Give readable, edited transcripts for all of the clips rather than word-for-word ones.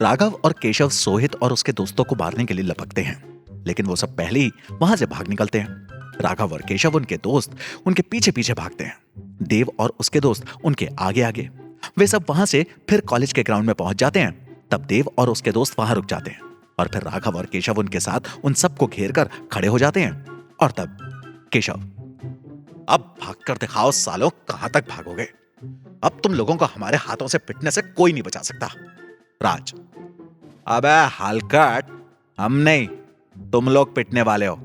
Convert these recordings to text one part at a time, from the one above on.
राघव और केशव सोहित और उसके दोस्तों को मारने के लिए लपकते हैं, लेकिन वो सब पहले ही वहां से भाग निकलते हैं। राघव और केशव उनके दोस्त उनके पीछे पीछे भागते हैं। देव और उसके दोस्त उनके आगे आगे। वे सब वहां से फिर कॉलेज के ग्राउंड में पहुंच जाते हैं। तब देव और उसके दोस्त वहां रुक जाते हैं और फिर राघव और केशव उनके साथ उन सबको घेर कर खड़े हो जाते हैं। और तब केशव, अब भाग कर दिखाओ सालों, कहां तक भागोगे? अब तुम लोगों को हमारे हाथों से पिटने से कोई नहीं बचा सकता। राज, अबे हलकट, हम नहीं, तुम लोग पिटने वाले हो।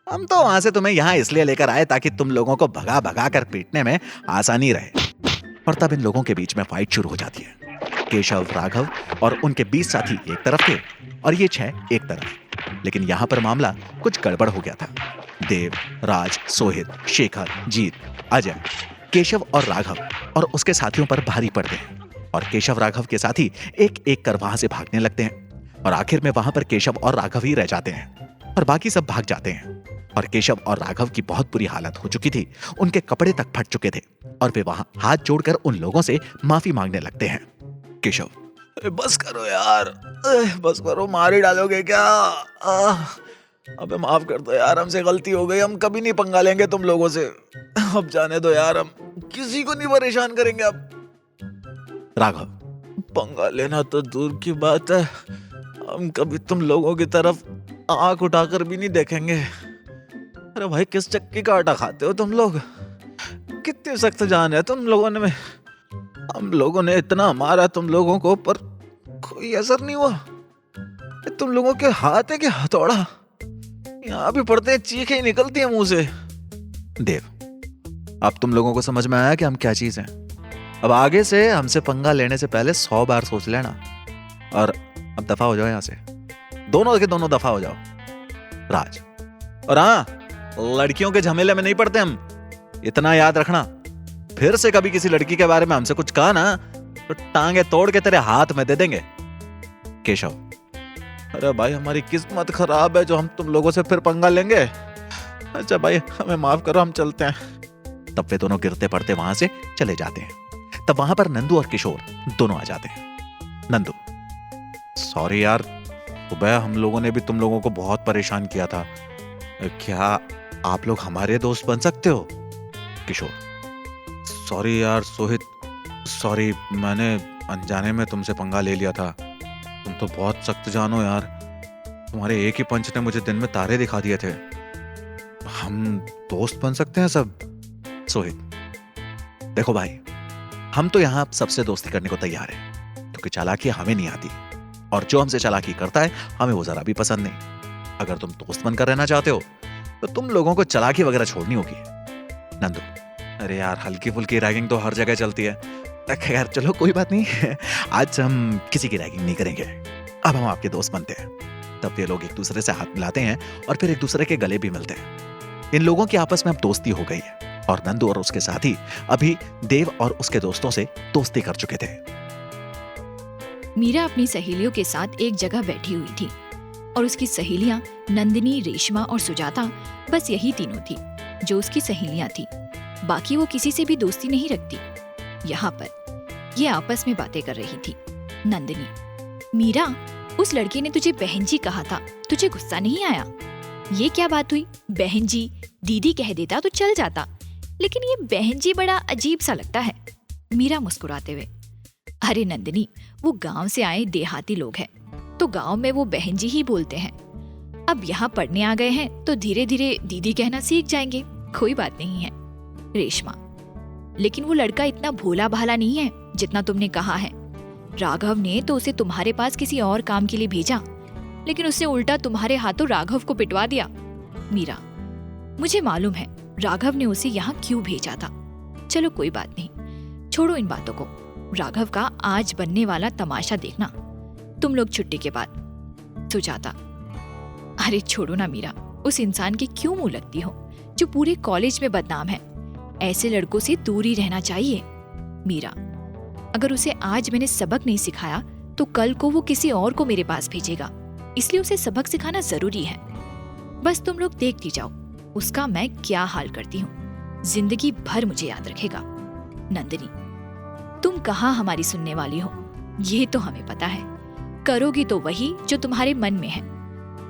हम तो वहां से तुम्हें यहां इसलिए लेकर आए ताकि तुम लोगों को भगा भगा कर पीटने में आसानी रहे। और तब इन लोगों के बीच में फाइट शुरू हो जाती है। केशव, राघव और उनके 20 साथी एक तरफ थे और ये 6 एक तरफ। लेकिन यहां पर मामला कुछ गड़बड़ हो गया था। देव, राज, सोहित, शेखर, जीत, अजय, केशव और राघव और उसके साथियों पर भारी पड़ते हैं और केशव राघव के साथी एक एक कर वहां से भागने लगते हैं और आखिर में वहां पर केशव और राघव ही रह जाते हैं और बाकी सब भाग जाते हैं। और केशव और राघव की बहुत बुरी हालत हो चुकी थी, उनके कपड़े तक फट चुके थे और वे वहां हाथ जोड़कर उन लोगों से माफी मांगने लगते हैं। केशव, बस करो यार, बस करो, मार ही डालोगे क्या? अबे माफ कर दो यार, हमसे गलती हो गई, हम कभी नहीं पंगा लेंगे तुम लोगों से। अब जाने दो यार, हम किसी को नहीं परेशान करेंगे अब। राघव, पंगा लेना तो दूर की बात है, हम कभी तुम लोगों की तरफ आंख उठाकर भी नहीं देखेंगे। अरे भाई, किस चक्की का आटा खाते हो तुम लोग? कितनी सख्त जान है तुम लोगों ने। हम लोगों ने इतना मारा तुम लोगों को, पर कोई असर नहीं हुआ। तुम लोगों के हाथ है कि हथौड़ा? यहाँ भी पड़ते हैं, चीखें ही निकलती है मुंह से। देव, अब तुम लोगों को समझ में आया कि हम क्या चीज हैं। अब आगे से हमसे पंगा लेने से पहले 100 बार सोच लेना। और अब दफा हो जाओ यहाँ से, दोनों के दोनों दफा हो जाओ। राज, और हाँ, लड़कियों के झमेले में नहीं पड़ते हम, इतना याद रखना। फिर से कभी किसी लड़की के बारे में हमसे कुछ कहा ना तो टांगे तोड़ के तेरे हाथ में दे देंगे। केशव, अरे भाई, हमारी किस्मत खराब है जो हम तुम लोगों से फिर पंगा लेंगे। अच्छा भाई, हमें माफ करो, हम चलते हैं। तब वे दोनों गिरते पड़ते वहां से चले जाते हैं। तब वहां पर नंदू और किशोर दोनों आ जाते हैं। नंदू, सॉरी यार, सुबह हम लोगों ने भी तुम लोगों को बहुत परेशान किया था, क्या आप लोग हमारे दोस्त बन सकते हो? किशोर, सॉरी यार सोहित, सॉरी, मैंने अनजाने में तुमसे पंगा ले लिया था। तुम तो बहुत सख्त जानो यार, तुम्हारे एक ही पंच ने मुझे दिन में तारे दिखा दिए थे। हम दोस्त बन सकते हैं सब? सोहित, देखो भाई, हम तो यहाँ सबसे दोस्ती करने को तैयार हैं, क्योंकि चालाकी हमें नहीं आती और जो हमसे चालाकी करता है हमें वो जरा भी पसंद नहीं। अगर तुम दोस्त बनकर रहना चाहते हो तो तुम लोगों को चालाकी वगैरह छोड़नी होगी। नंदू, अरे यार, हल्की फुल्की रैगिंग तो हर जगह चलती है। खैर चलो, कोई बात नहीं, आज हम किसी की रैगिंग नहीं करेंगे, अब हम आपके दोस्त बनते हैं। तब ये लोग एक दूसरे से हाथ मिलाते हैं और फिर एक दूसरे के गले भी मिलते हैं। इन लोगों की आपस में अब दोस्ती हो गई है और नंदू और उसके साथी अभी देव और उसके दोस्तों से दोस्ती कर चुके थे। मीरा अपनी सहेलियों के साथ एक जगह बैठी हुई थी और उसकी सहेलियां नंदिनी, रेशमा और सुजाता, बस यही तीनों थी जो उसकी सहेलियां थी। बाकी वो किसी से भी दोस्ती नहीं रखती। यहाँ पर ये आपस में बातें कर रही थी। नंदिनी, मीरा, उस लड़के ने तुझे बहन जी कहा था, तुझे गुस्सा नहीं आया? ये क्या बात हुई? बहन जी, दीदी कह देता तो चल जाता, लेकिन ये बहन जी बड़ा अजीब सा लगता है। मीरा मुस्कुराते हुए, अरे नंदिनी, वो गांव से आए देहाती लोग हैं, तो गांव में वो बहन जी ही बोलते हैं। अब यहाँ पढ़ने आ गए हैं तो धीरे धीरे दीदी कहना सीख जाएंगे, कोई बात नहीं है। रेशमा, लेकिन वो लड़का इतना भोला भाला नहीं है जितना तुमने कहा है। राघव ने तो उसे तुम्हारे पास किसी और काम के लिए भेजा, लेकिन उसने उल्टा तुम्हारे हाथों राघव को पिटवा दिया। मीरा, मुझे मालूम है राघव ने उसे यहाँ क्यों भेजा था। चलो कोई बात नहीं, छोड़ो इन बातों को। राघव का आज बनने वाला तमाशा देखना तुम लोग छुट्टी के बाद। सुजाता, अरे छोड़ो ना मीरा, उस इंसान की क्यों मुंह लगती हो जो पूरे कॉलेज में बदनाम है। ऐसे लड़कों से दूर ही रहना चाहिए। मीरा, अगर उसे आज मैंने सबक नहीं सिखाया तो कल को वो किसी और को मेरे पास भेजेगा, इसलिए उसे सबक सिखाना जरूरी है। बस तुम लोग देखती जाओ उसका मैं क्या हाल करती हूँ, जिंदगी भर मुझे याद रखेगा। नंदिनी, तुम कहाँ हमारी सुनने वाली हो, ये तो हमें पता है। करोगी तो वही जो तुम्हारे मन में है।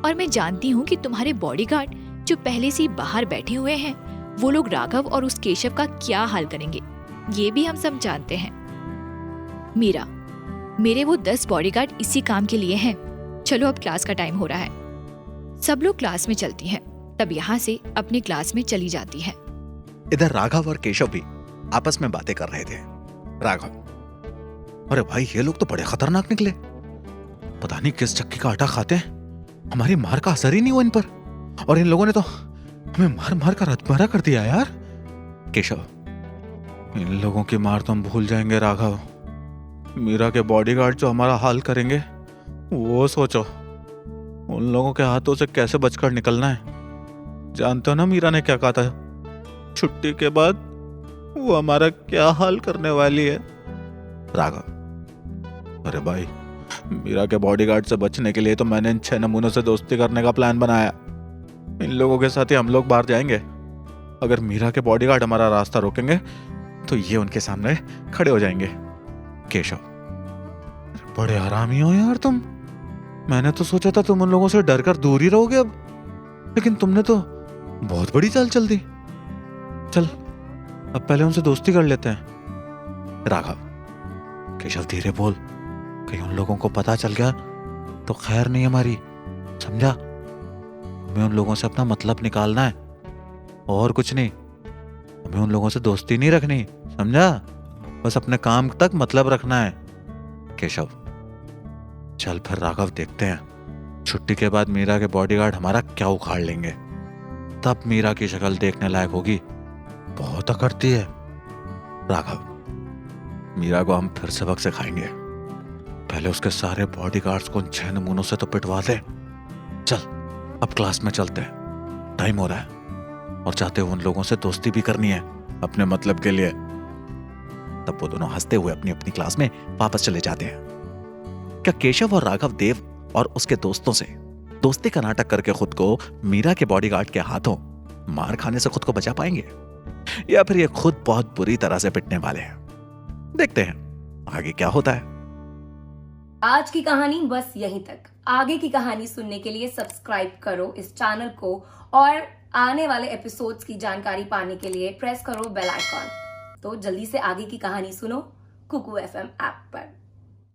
और मैं जानती हूँ कि तुम्हारे बॉडीगार्ड जो पहले से ही बाहर बैठे हुए हैं, वो लोग राघव और उस केशव का क्या हाल करेंगे, ये भी हम सब जानते हैं। मीरा, मेरे वो 10 बॉडीगार्ड इसी काम के लिए हैं। चलो अब क्लास का टाइम हो रहा है। सब लोग क्लास में चलती हैं, तब यहाँ से अपनी क्लास में चली जाती है। इधर राघव और केशव भी आपस में बातें कर रहे थे। राघव, अरे भाई ये लोग तो बड़े खतरनाक निकले, पता नहीं किस चक्की का आटा खाते हैं, हमारी मार का असर ही नहीं हुआ इन पर, और इन लोगों ने तो हमें मार मार कर हथमरा कर दिया यार। केशव, इन लोगों की मार तो हम भूल जाएंगे राघव, मीरा के बॉडीगार्ड जो हमारा हाल करेंगे वो सोचो। उन लोगों के हाथों से कैसे बचकर निकलना है। जानते हो ना मीरा ने क्या कहा था, छुट्टी के बाद वो हमारा क्या हाल करने वाली है। राघव, अरे भाई मीरा के बॉडीगार्ड से बचने के लिए तो मैंने इन 6 नमूनों से दोस्ती करने का प्लान बनाया। इन लोगों के साथ ही हम लोग बाहर जाएंगे। अगर मीरा के बॉडीगार्ड हमारा रास्ता रोकेंगे तो ये उनके सामने खड़े हो जाएंगे। केशव, बड़े हरामी हो यार तुम, मैंने तो सोचा था तुम उन लोगों से डर कर दूर ही रहोगे अब, लेकिन तुमने तो बहुत बड़ी चाल चल दी। चल अब पहले उनसे दोस्ती कर लेते हैं। राघव, केशव धीरे बोल, कहीं उन लोगों को पता चल गया तो खैर नहीं हमारी, समझा। हमें उन लोगों से अपना मतलब निकालना है और कुछ नहीं, हमें उन लोगों से दोस्ती नहीं रखनी, समझा। बस अपने काम तक मतलब रखना है। केशव, चल फिर राघव देखते हैं छुट्टी के बाद मीरा के बॉडीगार्ड हमारा क्या उखाड़ लेंगे, तब मीरा की शक्ल देखने लायक होगी, बहुत अकड़ती है। राघव, मीरा को हम फिर सबक सिखाएंगे, पहले उसके सारे बॉडीगार्ड्स को उन 6 नमूनों से तो पिटवा दे। चल अब क्लास में चलते हैं, टाइम हो रहा है, और चाहते हो उन लोगों से दोस्ती भी करनी है अपने मतलब के लिए। तब वो दोनों हंसते हुए अपनी अपनी क्लास में वापस चले जाते हैं। क्या केशव और राघव देव और उसके दोस्तों से दोस्ती का नाटक करके खुद को मीरा के बॉडीगार्ड के हाथों मार खाने से खुद को बचा पाएंगे, या फिर ये खुद बहुत बुरी तरह से पिटने वाले हैं। देखते हैं आगे क्या होता है। आज की कहानी बस यहीं तक। आगे की कहानी सुनने के लिए सब्सक्राइब करो इस चैनल को, और आने वाले एपिसोड्स की जानकारी पाने के लिए प्रेस करो बेल आइकॉन। तो जल्दी से आगे की कहानी सुनो कुकू FM ऐप पर।